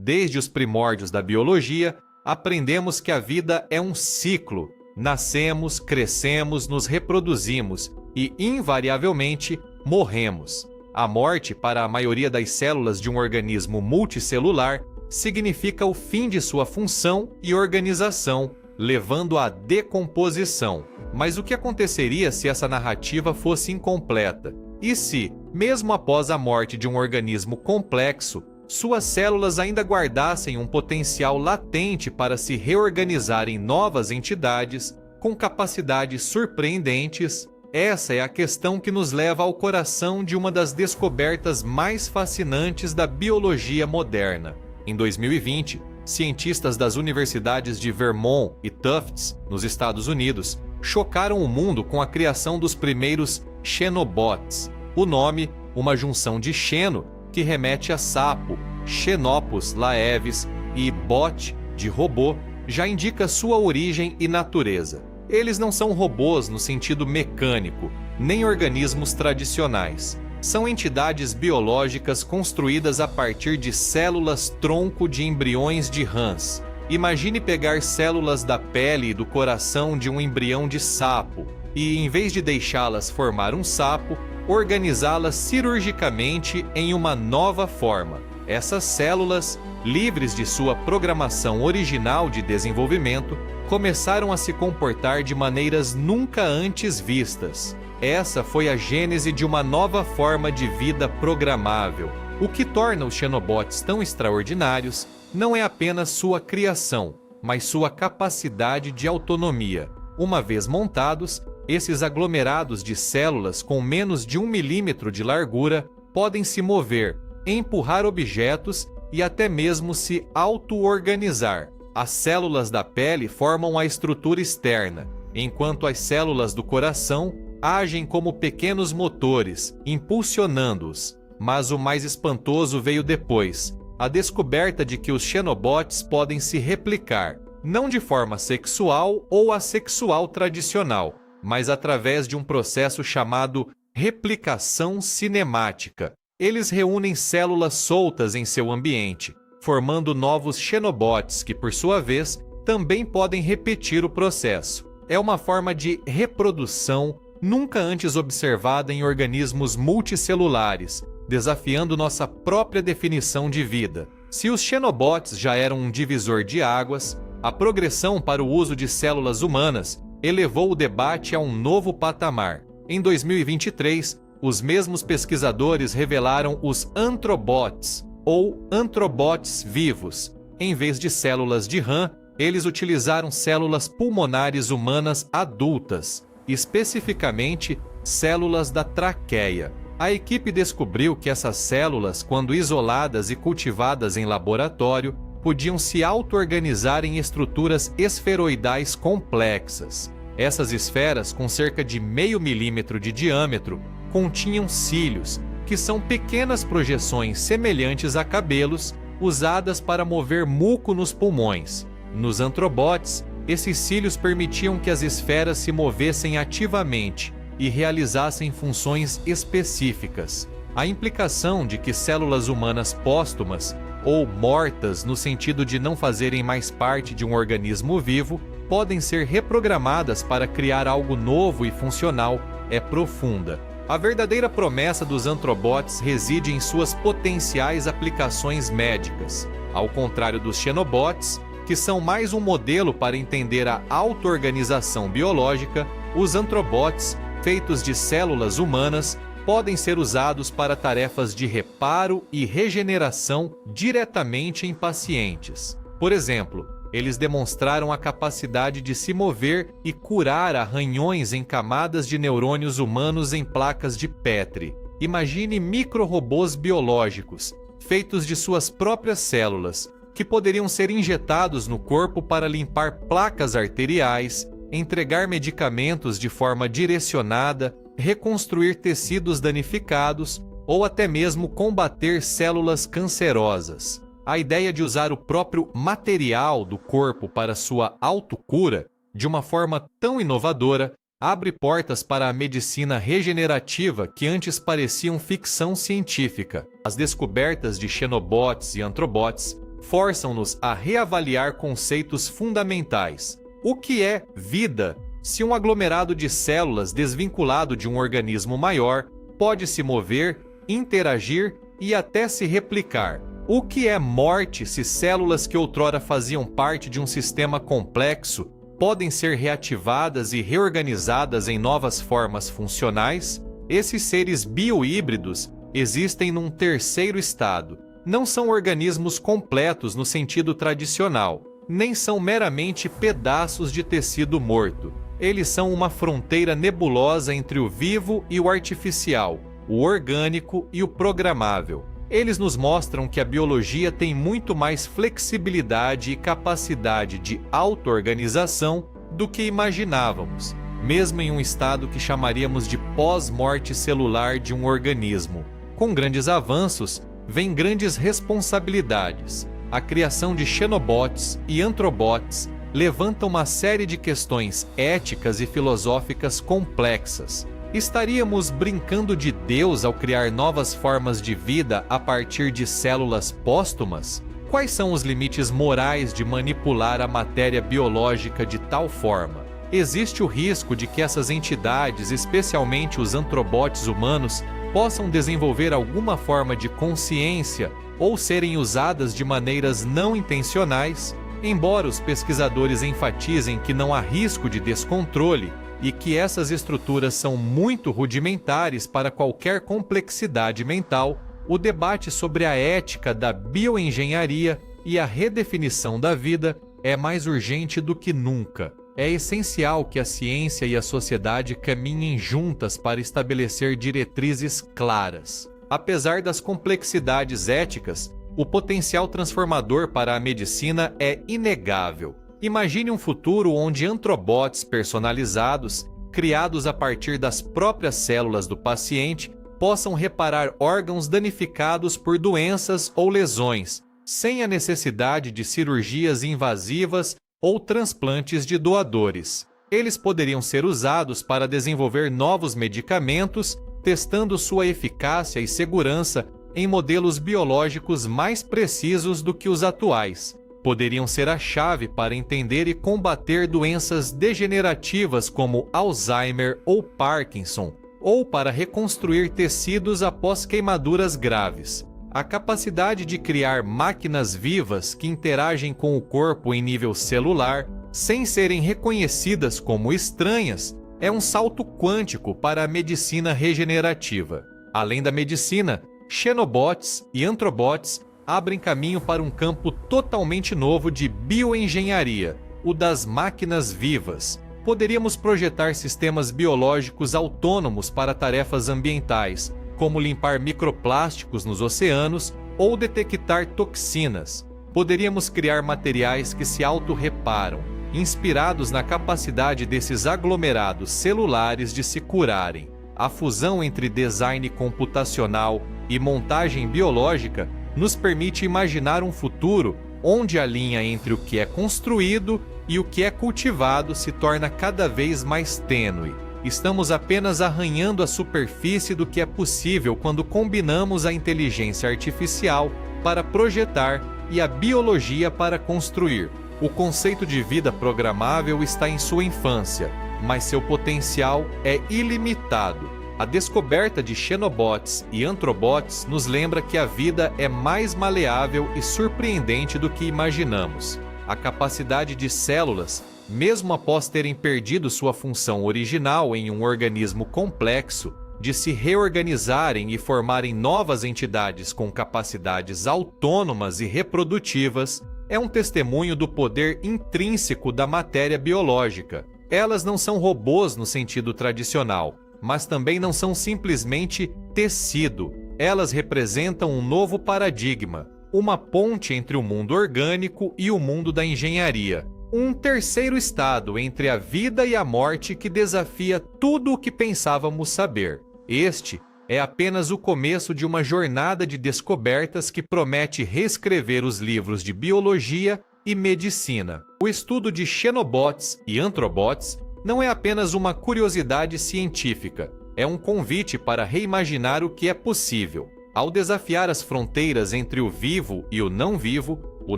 Desde os primórdios da biologia, aprendemos que a vida é um ciclo. Nascemos, crescemos, nos reproduzimos e, invariavelmente, morremos. A morte, para a maioria das células de um organismo multicelular, significa o fim de sua função e organização, levando à decomposição. Mas o que aconteceria se essa narrativa fosse incompleta? E se, mesmo após a morte de um organismo complexo, suas células ainda guardassem um potencial latente para se reorganizar em novas entidades, com capacidades surpreendentes? Essa é a questão que nos leva ao coração de uma das descobertas mais fascinantes da biologia moderna. Em 2020, cientistas das universidades de Vermont e Tufts, nos Estados Unidos, chocaram o mundo com a criação dos primeiros xenobots. O nome, uma junção de xeno, que remete a sapo, Xenopus laevis, e bot, de robô, já indica sua origem e natureza. Eles não são robôs no sentido mecânico, nem organismos tradicionais. São entidades biológicas construídas a partir de células-tronco de embriões de rãs. Imagine pegar células da pele e do coração de um embrião de sapo e, em vez de deixá-las formar um sapo, organizá-las cirurgicamente em uma nova forma. Essas células, livres de sua programação original de desenvolvimento, começaram a se comportar de maneiras nunca antes vistas. Essa foi a gênese de uma nova forma de vida programável. O que torna os xenobots tão extraordinários não é apenas sua criação, mas sua capacidade de autonomia. Uma vez montados, esses aglomerados de células com menos de 1 milímetro de largura podem se mover, empurrar objetos e até mesmo se auto-organizar. As células da pele formam a estrutura externa, enquanto as células do coração agem como pequenos motores, impulsionando-os. Mas o mais espantoso veio depois, a descoberta de que os xenobots podem se replicar, não de forma sexual ou assexual tradicional, mas através de um processo chamado replicação cinemática. Eles reúnem células soltas em seu ambiente, formando novos xenobots que, por sua vez, também podem repetir o processo. É uma forma de reprodução nunca antes observada em organismos multicelulares, desafiando nossa própria definição de vida. Se os xenobots já eram um divisor de águas, a progressão para o uso de células humanas elevou o debate a um novo patamar. Em 2023, os mesmos pesquisadores revelaram os antrobots, ou antrobots vivos. Em vez de células de rã, eles utilizaram células pulmonares humanas adultas, especificamente células da traqueia. A equipe descobriu que essas células, quando isoladas e cultivadas em laboratório, podiam se auto-organizar em estruturas esferoidais complexas. Essas esferas, com cerca de 0,5 milímetro de diâmetro, continham cílios, que são pequenas projeções semelhantes a cabelos, usadas para mover muco nos pulmões. Nos antrobots, esses cílios permitiam que as esferas se movessem ativamente e realizassem funções específicas. A implicação de que células humanas póstumas, ou mortas no sentido de não fazerem mais parte de um organismo vivo, podem ser reprogramadas para criar algo novo e funcional, é profunda. A verdadeira promessa dos antrobots reside em suas potenciais aplicações médicas. Ao contrário dos xenobots, que são mais um modelo para entender a auto-organização biológica, os antrobots, feitos de células humanas, podem ser usados para tarefas de reparo e regeneração diretamente em pacientes. Por exemplo, eles demonstraram a capacidade de se mover e curar arranhões em camadas de neurônios humanos em placas de Petri. Imagine micro-robôs biológicos, feitos de suas próprias células, que poderiam ser injetados no corpo para limpar placas arteriais, entregar medicamentos de forma direcionada, reconstruir tecidos danificados ou até mesmo combater células cancerosas. A ideia de usar o próprio material do corpo para sua autocura, de uma forma tão inovadora, abre portas para a medicina regenerativa que antes pareciam ficção científica. As descobertas de xenobots e antrobots forçam-nos a reavaliar conceitos fundamentais. O que é vida? Se um aglomerado de células desvinculado de um organismo maior pode se mover, interagir e até se replicar. O que é morte se células que outrora faziam parte de um sistema complexo podem ser reativadas e reorganizadas em novas formas funcionais? Esses seres biohíbridos existem num terceiro estado. Não são organismos completos no sentido tradicional, nem são meramente pedaços de tecido morto. Eles são uma fronteira nebulosa entre o vivo e o artificial, o orgânico e o programável. Eles nos mostram que a biologia tem muito mais flexibilidade e capacidade de auto-organização do que imaginávamos, mesmo em um estado que chamaríamos de pós-morte celular de um organismo. Com grandes avanços, vem grandes responsabilidades. A criação de xenobots e antrobots levanta uma série de questões éticas e filosóficas complexas. Estaríamos brincando de Deus ao criar novas formas de vida a partir de células póstumas? Quais são os limites morais de manipular a matéria biológica de tal forma? Existe o risco de que essas entidades, especialmente os antrobots humanos, possam desenvolver alguma forma de consciência ou serem usadas de maneiras não intencionais? Embora os pesquisadores enfatizem que não há risco de descontrole e que essas estruturas são muito rudimentares para qualquer complexidade mental, o debate sobre a ética da bioengenharia e a redefinição da vida é mais urgente do que nunca. É essencial que a ciência e a sociedade caminhem juntas para estabelecer diretrizes claras. Apesar das complexidades éticas, o potencial transformador para a medicina é inegável. Imagine um futuro onde antrobots personalizados, criados a partir das próprias células do paciente, possam reparar órgãos danificados por doenças ou lesões, sem a necessidade de cirurgias invasivas ou transplantes de doadores. Eles poderiam ser usados para desenvolver novos medicamentos, testando sua eficácia e segurança em modelos biológicos mais precisos do que os atuais. Poderiam ser a chave para entender e combater doenças degenerativas como Alzheimer ou Parkinson, ou para reconstruir tecidos após queimaduras graves. A capacidade de criar máquinas vivas que interagem com o corpo em nível celular, sem serem reconhecidas como estranhas, é um salto quântico para a medicina regenerativa. Além da medicina, xenobots e antrobots abrem caminho para um campo totalmente novo de bioengenharia, o das máquinas vivas. Poderíamos projetar sistemas biológicos autônomos para tarefas ambientais, como limpar microplásticos nos oceanos ou detectar toxinas. Poderíamos criar materiais que se autorreparam, inspirados na capacidade desses aglomerados celulares de se curarem. A fusão entre design computacional e montagem biológica nos permite imaginar um futuro onde a linha entre o que é construído e o que é cultivado se torna cada vez mais tênue. Estamos apenas arranhando a superfície do que é possível quando combinamos a inteligência artificial para projetar e a biologia para construir. O conceito de vida programável está em sua infância, mas seu potencial é ilimitado. A descoberta de xenobots e antrobots nos lembra que a vida é mais maleável e surpreendente do que imaginamos. A capacidade de células, mesmo após terem perdido sua função original em um organismo complexo, de se reorganizarem e formarem novas entidades com capacidades autônomas e reprodutivas, é um testemunho do poder intrínseco da matéria biológica. Elas não são robôs no sentido tradicional, mas também não são simplesmente tecido. Elas representam um novo paradigma, uma ponte entre o mundo orgânico e o mundo da engenharia. Um terceiro estado entre a vida e a morte que desafia tudo o que pensávamos saber. Este é apenas o começo de uma jornada de descobertas que promete reescrever os livros de biologia e medicina. O estudo de xenobots e antrobots não é apenas uma curiosidade científica, é um convite para reimaginar o que é possível. Ao desafiar as fronteiras entre o vivo e o não vivo, o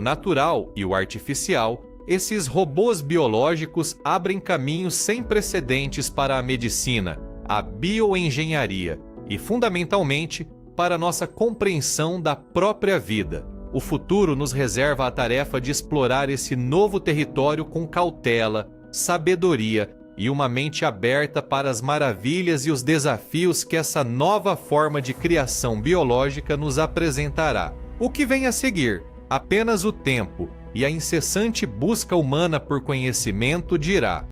natural e o artificial, esses robôs biológicos abrem caminhos sem precedentes para a medicina, a bioengenharia e, fundamentalmente, para nossa compreensão da própria vida. O futuro nos reserva a tarefa de explorar esse novo território com cautela, sabedoria e uma mente aberta para as maravilhas e os desafios que essa nova forma de criação biológica nos apresentará. O que vem a seguir? Apenas o tempo e a incessante busca humana por conhecimento dirá.